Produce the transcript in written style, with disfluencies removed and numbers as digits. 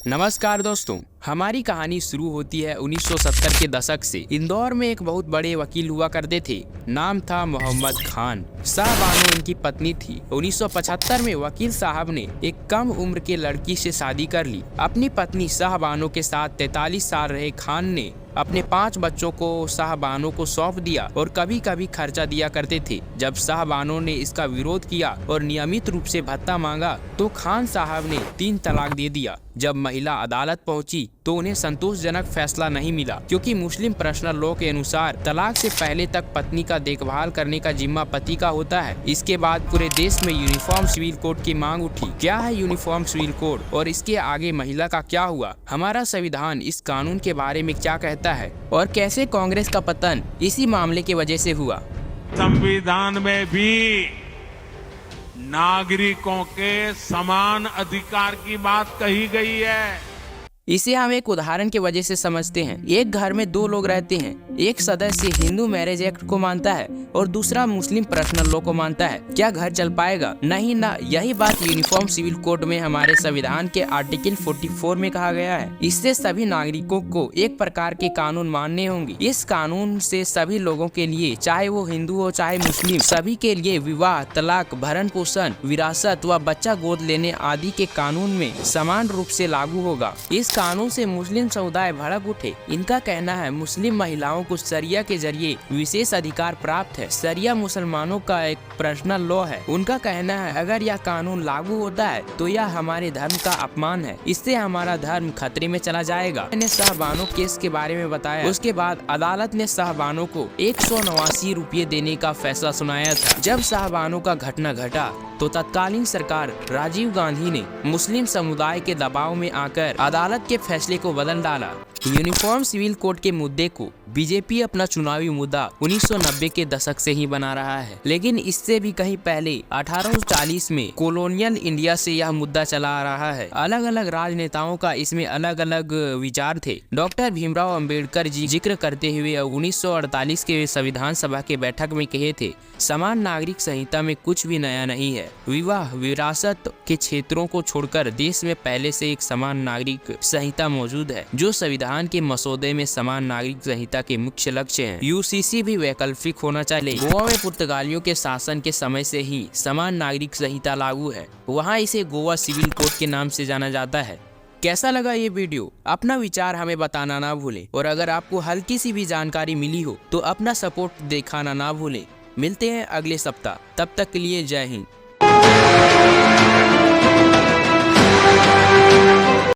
नमस्कार दोस्तों, हमारी कहानी शुरू होती है 1970 के दशक से। इंदौर में एक बहुत बड़े वकील हुआ करते थे। नाम था मोहम्मद खान। शाहबानो इनकी पत्नी थी। 1975 में वकील साहब ने एक कम उम्र के लड़की से शादी कर ली। अपनी पत्नी शाहबानो के साथ 43 साल रहे खान ने अपने 5 बच्चों को शाहबानो को सौंप दिया और कभी कभी खर्चा दिया करते थे। जब शाहबानो ने इसका विरोध किया और नियमित रूप से भत्ता मांगा तो खान साहब ने 3 तलाक दे दिया। जब महिला अदालत पहुंची तो उन्हें संतोषजनक फैसला नहीं मिला, क्योंकि मुस्लिम पर्सनल लॉ के अनुसार तलाक से पहले तक पत्नी का देखभाल करने का जिम्मा पति का होता है। इसके बाद पूरे देश में यूनिफॉर्म सिविल कोड की मांग उठी। क्या है यूनिफॉर्म सिविल कोड और इसके आगे महिला का क्या हुआ? हमारा संविधान इस कानून के बारे में क्या कहता है और कैसे कांग्रेस का पतन इसी मामले की वजह से हुआ? संविधान में भी नागरिकों के समान अधिकार की बात कही गई है। इसे हम एक उदाहरण की वजह से समझते हैं। एक घर में 2 लोग रहते हैं। एक सदस्य हिंदू मैरिज एक्ट को मानता है और दूसरा मुस्लिम पर्सनल लॉ को मानता है। क्या घर चल पाएगा? नहीं ना। यही बात यूनिफॉर्म सिविल कोड में हमारे संविधान के आर्टिकल 44 में कहा गया है। इससे सभी नागरिकों को एक प्रकार के कानून मानने होंगे। इस कानून से सभी लोगों के लिए, चाहे वो हिंदू हो चाहे मुस्लिम, सभी के लिए विवाह, तलाक, भरण पोषण, विरासत व बच्चा गोद लेने आदि के कानून में समान रूप से लागू होगा। इस कानून से मुस्लिम समुदाय भड़क उठे। इनका कहना है मुस्लिम महिलाओं को शरिया के जरिए विशेष अधिकार प्राप्त है। शरिया मुसलमानों का एक पर्सनल लॉ है। उनका कहना है अगर यह कानून लागू होता है तो यह हमारे धर्म का अपमान है। इससे हमारा धर्म खतरे में चला जाएगा। मैंने शाहबानो केस के बारे में बताया। उसके बाद अदालत ने शाहबानो को 189 रुपये देने का फैसला सुनाया था। जब शाहबानो का घटना घटा तो तत्कालीन सरकार राजीव गांधी ने मुस्लिम समुदाय के दबाव में आकर अदालत के फैसले को बदल डाला। यूनिफॉर्म सिविल कोड के मुद्दे को बीजेपी अपना चुनावी मुद्दा 1990 के दशक से ही बना रहा है, लेकिन इससे भी कहीं पहले 1840 में कॉलोनियल इंडिया से यह मुद्दा चला आ रहा है। अलग अलग राजनेताओं का इसमें अलग अलग विचार थे। डॉक्टर भीमराव अंबेडकर जी जिक्र करते हुए 1948 के संविधान सभा के बैठक में कहे थे, समान नागरिक संहिता में कुछ भी नया नहीं है। विवाह, विरासत के क्षेत्रों को छोड़कर देश में पहले से एक समान नागरिक संहिता मौजूद है, जो संविधान के मसौदे में समान नागरिक संहिता के मुख्य लक्ष्य हैं। यूसीसी भी वैकल्पिक होना चाहिए। गोवा में पुर्तगालियों के शासन के समय से ही समान नागरिक संहिता लागू है। वहाँ इसे गोवा सिविल कोड के नाम से जाना जाता है। कैसा लगा ये वीडियो? अपना विचार हमें बताना ना भूलें और अगर आपको हल्की सी भी जानकारी मिली हो तो अपना सपोर्ट दिखाना ना भूलें। मिलते हैं अगले सप्ताह। तब तक के लिए जय हिंद।